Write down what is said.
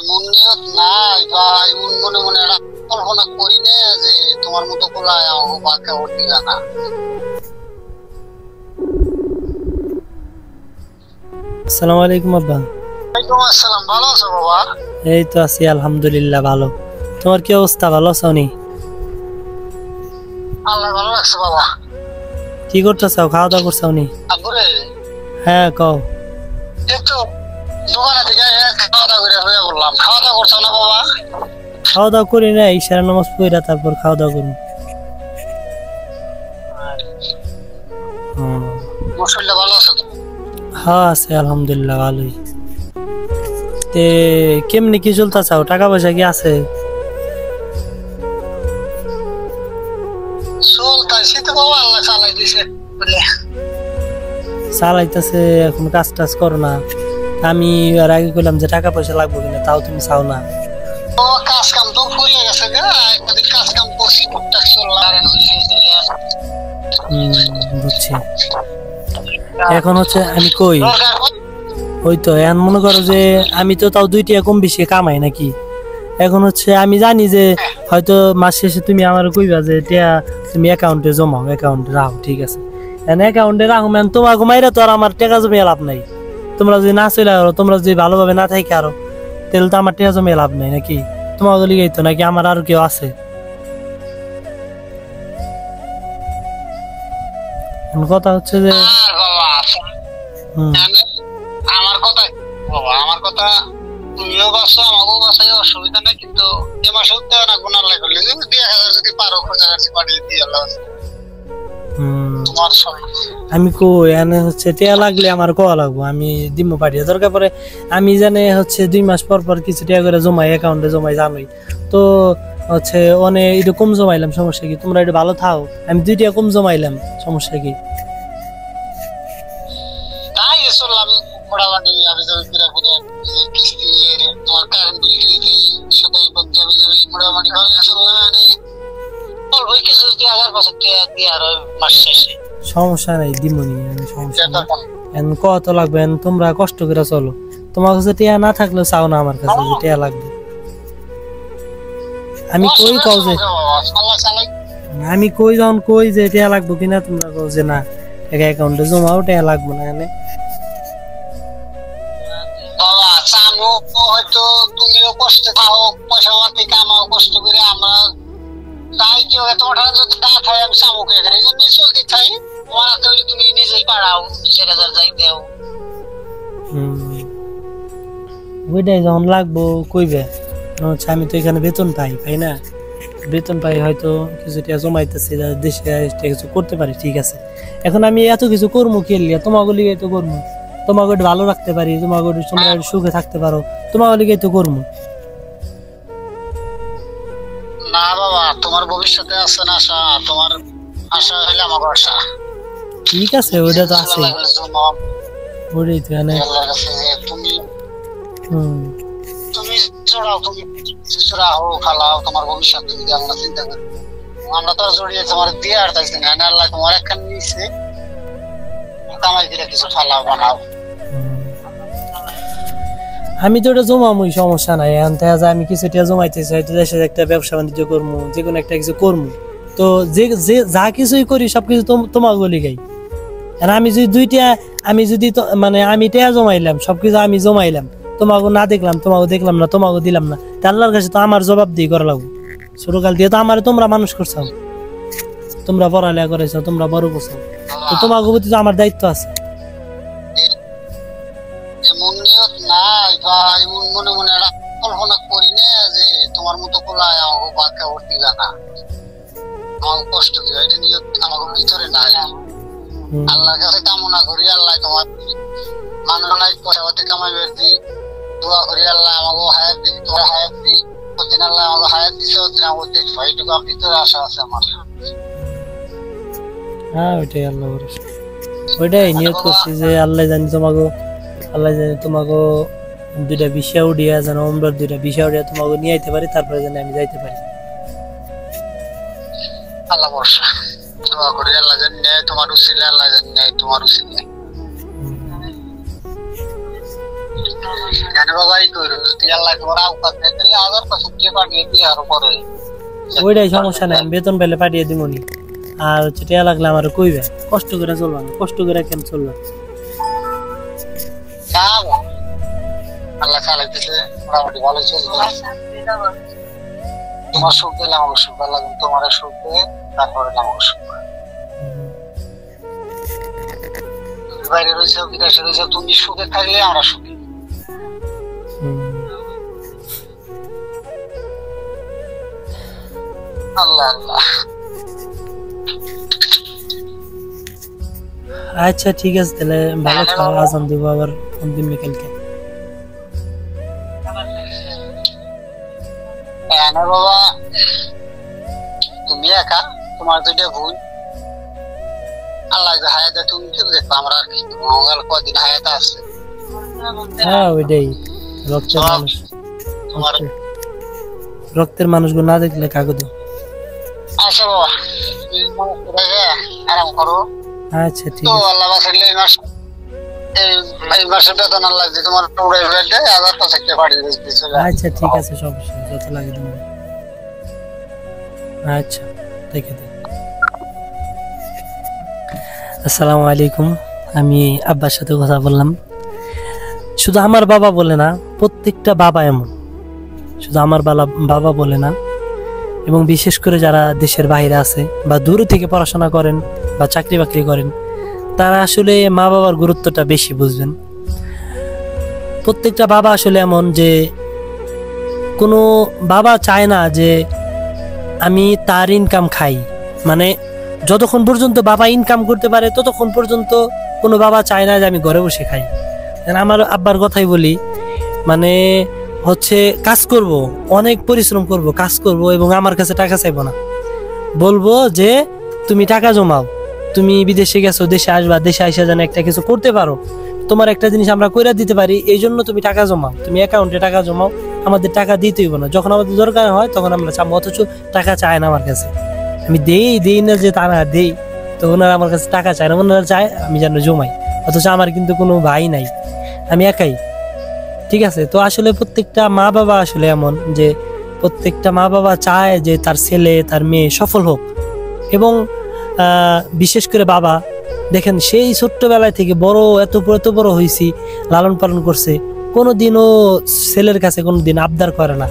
এমন নিয়ত নাই ভাই, এমন মনে মনে একটা কল্পনা করি না যে তোমার মতো কোলায় আমার বাঁকা ওর দিলা না। আসসালামু আলাইকুম আব্বা। ওয়ালাইকুম আসসালাম, ভালো আছো বাবা? এই তো আছি আলহামদুলিল্লাহ ভালো। তোমার কি অবস্থা, ভালো আছো নি? আল্লাহ ভালো রাখছে বাবা। কি করতেছো, খাওয়া দাওয়া করছো নি? আব্বুরে হ্যাঁ কও। একটু দোকানে থেকে খাওয়া দাওয়া করে হয়ে বললাম, খাওয়া দাওয়া করছো না বাবা? খাওয়া দাওয়া করি না, ইশারা নামাজ পড়া তারপর খাওয়া দাওয়া করুন। শরীরটা ভালো আছে তো? হ্যাঁ আছে আলহামদুলিল্লাহ ভালোই। তে কেমনি কি চলতেছাও, টাকা পয়সা কি আছে? চলতেছি তো বাবা, আল্লাহ চালাই দিছে বলে। চালাইতেছে, এখন কাজ টাজ করো না? আমি আর আগে কইলাম যে টাকা পয়সা লাগবে কিনা, তাও তুমি চাও না। ও কাজ কাম তো ফুরিয়ে গেছে গা, একদিন কাজ কাম করছি টুকটাক চললাম। বুঝছি। এখন হচ্ছে আমি কই ওই তো এখন মনে করো যে আমি তো তাও 2 টাকা কম বেশি কামাই নাকি। এখন হচ্ছে আমি জানি যে হয়তো মাস শেষে তুমি আমার কইবা যে টিয়া তুমি অ্যাকাউন্টে জমাও, অ্যাকাউন্টে রাখো, ঠিক আছে। অ্যাকাউন্টে রাখো মানে তোমার ঘুমাইরা তো আর আমার টাকা জমিয়ে লাভ নাই। তোমরা যদি না চলে আরো, তোমরা যদি ভালোভাবে না থাকি আরো, তাহলে তো আমার টাকা জমিয়ে লাভ নাই নাকি। তোমার লিগেই তো নাকি আমার আরো কেউ আছে। কথা হচ্ছে যে আমার কথা বাবা, আমার কথা তুমিও বাঁচো আমাকেও বাঁচাই, অসুবিধা নেই। কিন্তু এ মাসে দেওয়া না গুণার লাগে করলে 2,000 যদি পারো খোঁজাকাছি পাঠিয়ে দিয়ে আল্লাহ তোমার সব। আমি কই এনে হচ্ছে টিয়া লাগলে আমার কোয়া লাগবো, আমি দিমো পাঠিয়ে দরকার পরে। আমি জানে হচ্ছে 2 মাস পর পর কিছু টাকা করে জমাই, অ্যাকাউন্টে জমাই, জানোই তো। হচ্ছে অনেক একটু কম জমাইলাম, সমস্যা কি? তোমরা একটু ভালো থাও, আমি 2 টাকা কম জমাইলাম, সমস্যা কি? তাই আসলে আমি মোটামুটি আমি যাবি ফিরে ফিরে কিস্তি তোমার কারেন্ট বিল দিতে সবাই বলতে আমি যাবি মোটামুটি ভালো চললাম। মানে অল্প কিছু যদি 1,000 দিয়ে আর মাস শেষে সমস্যা নাই, দিমনি আমি, সমস্যা নাই। এখন কত লাগবে, তোমরা কষ্ট করে চলো। তোমার কাছে টিয়া না থাকলেও চাও না আমার কাছে যে টিয়া লাগবে। আমি কই কও যে আমি কই যখন কই যে টিয়া লাগবে কিনা, তোমরা কও যে না টাকা অ্যাকাউন্টে জমাও, টিয়া লাগবে না। এনে বাবা চামো হয়তো তুমিও কষ্ট পাও, পয়সা পাতি কামাও কষ্ট করে, আমরা তাই কি হয় তোমার যদি না খাই আমি চামো কে এই জন্য চলতে থাই। তোমার হাতে হইলে তুমি নিজেই পাড়াও, 2,000 যাই দেও। ওইটাই যখন লাগবো কইবে। হচ্ছে আমি তো এখানে বেতন পাই, পাই না? বেতন পাই হয়তো কিছু টাকা জমাইতেছি, দেশে কিছু করতে পারি, ঠিক আছে। এখন আমি এত কিছু করবো কি লিয়া? তোমাকে লিগে তো করবো, তোমাকে একটু ভালো রাখতে পারি, তোমাকে তোমরা সুখে থাকতে পারো, তোমাকে লিগে তো করবো। না বাবা, তোমার ভবিষ্যতে আছে না আশা, তোমার আশা হইলে আমার আশা। ঠিক আছে, ওইটা তো আছে, ওইটাই তো এনে তুমি তুমি জোড়াও, তুমি জোড়াও খালাও, তোমার ভবিষ্যৎ তুমি আল্লাহ চিন্তা করো। আমরা তো জড়িয়ে তোমার দিয়ে আর থাকছি না, আল্লাহ তোমার একখান নিয়েছে, কামাই দিলে কিছু ফালাও বানাও। আমি তো ওটা জমামই, সমস্যা নাই। এখন দেখা যায় আমি কিছু টাকা জমাইতেছি, হয়তো দেশে একটা ব্যবসা বাণিজ্য করবো, যে কোনো একটা কিছু করবো। তো যে যে যা কিছুই করি সবকিছু তোমাকে লিগাই। আর আমি যদি 2 টাকা, আমি যদি মানে আমি টাকা জমাইলাম, সবকিছু আমি জমাইলাম, তোমাকে না দেখলাম, তোমাকে দেখলাম না, তোমাকে দিলাম না, আল্লাহর কাছে তো আমার জবাব দিয়ে করা লাগবে। ছোটকাল দিয়ে তো আমার তোমরা মানুষ করছো, তোমরা পড়ালেখা করেছো, তোমরা বড় করছো, তো তোমাকে প্রতি তো আমার দায়িত্ব আছে। এমন নিয়ত নাই বা এমন মনে মনে একটা কল্পনা করি না যে তোমার মতো কোলায় আমাকে বাঁকা ওর দিলা না, আমাকে কষ্ট দিও, এটা নিয়ত আমাকে ভিতরে নাই। আল্লাহর কাছে কামনা করি আল্লাহ তোমার মানুষ নাই পয়সা পাতি কামাইবে দি, দোয়া করি আল্লাহ আমাকে হায়াত দিই, তোমার হায়াত দিই, প্রতিদিন আল্লাহ আমাকে হায়াত দিছে, ওদিন আমাকে দেখবো, এইটুকু ভিতরে আশা আছে আমার। হ্যাঁ ওইটাই আল্লাহ ভরসা, ওইটাই নিয়ত করছি যে আল্লাহ জানি তোমাকে, আল্লাহ জানি তোমাকে 2টা ভিসা উঠিয়া যেন আমরা 2টা ভিসা উঠিয়া তোমাকে নিয়ে আইতে পারি, তারপরে যেন আমি যাইতে পারি। আল্লাহ ভরসা, দোয়া করি আল্লাহ জানি নেয় তোমার উসিলে, আল্লাহ জানি নেয় তোমার উসিলে। কেন বাবাই করো যদি আল্লাহ তোমার আওকাত দেয় তাহলে 1000 টাকা পাঠিয়ে দিয়ে আরো পরে ওইটাই সমস্যা নাই, আমি বেতন পেলে পাঠিয়ে দিবনি। আর হচ্ছে টিয়া লাগলে আমার কইবে, কষ্ট করে চলবা না, কষ্ট করে কেন চলবা। আল্লাহ চালাইতেছে মোটামুটি ভালো চলবে। তোমার সুখ দিলে আমাকে সুখ ভালো লাগবে, তোমার সুখ দিয়ে তারপরে আমাকে সুখ। বাইরে রয়েছে বিদেশে রয়েছে, তুমি সুখে থাকলে আমরা সুখী। আল্লাহ আল্লাহ। আচ্ছা ঠিক আছে, তাহলে ভালো খাওয়া, আজান দিব, আবার ফোন দিন বিকেলকে। বাবা তুমি একা, তোমার দুইটা ভুল। আল্লাহ যে হায়াত দেয় তুমি কি দেখবো, আমরা আর কি মঙ্গল কদিন হায়াত আছে। হ্যাঁ ওইটাই, রক্তের মানুষ, রক্তের মানুষগুলো না দেখলে কাগজ। আচ্ছা বাবা আরাম করো। আচ্ছা ঠিক তো আছে। আল্লাহ বাসাইলে এই মাসের বেতন আল্লাহ যে তোমার উড়ে ফেলতে 1000 টাকা পাঠিয়ে দিয়েছে। আচ্ছা ঠিক আছে, সমস্যা নেই, যত লাগে তোমার। আচ্ছা দেখে দিই। আসসালামু আলাইকুম, আমি আব্বার সাথে কথা বললাম। শুধু আমার বাবা বলে না, প্রত্যেকটা বাবা এমন, শুধু আমার বাবা বলে না, এবং বিশেষ করে যারা দেশের বাইরে আছে বা দূরে থেকে পড়াশোনা করেন বা চাকরি বাকরি করেন, তারা আসলে মা বাবার গুরুত্বটা বেশি বুঝবেন। প্রত্যেকটা বাবা আসলে এমন যে কোনো বাবা চায় না যে আমি তার ইনকাম খাই, মানে যতক্ষণ পর্যন্ত বাবা ইনকাম করতে পারে ততক্ষণ পর্যন্ত কোনো বাবা চায় না যে আমি ঘরে বসে খাই। আমার আব্বার কথাই বলি, মানে হচ্ছে কাজ করব, অনেক পরিশ্রম করব, কাজ করব, এবং আমার কাছে টাকা চাইবো না। বলবো যে তুমি টাকা জমাও, তুমি বিদেশে গেছো, দেশে আসবা, দেশে আইসা যেন একটা কিছু করতে পারো, তোমার একটা জিনিস আমরা কইরা দিতে পারি, এই জন্য তুমি টাকা জমাও, তুমি অ্যাকাউন্টে টাকা জমাও, আমাদের টাকা দিতেই না, যখন আমাদের দরকার হয় তখন আমরা চাবো। অথচ টাকা চায় না আমার কাছে, আমি দেই না যে তারা দেই, তো ওনারা আমার কাছে টাকা চায় না, ওনারা চায় আমি যেন জমাই। অথচ আমার কিন্তু কোনো ভাই নাই, আমি একাই। ঠিক আছে, তো আসলে প্রত্যেকটা মা বাবা আসলে এমন যে প্রত্যেকটা মা বাবা চায় যে তার ছেলে তার মেয়ে সফল হোক। এবং বিশেষ করে বাবা দেখেন, সেই ছোট্টবেলায় থেকে বড় এত বড় হয়েছি, লালন পালন করছে, কোনোদিনও ছেলের কাছে কোনোদিন আবদার করে না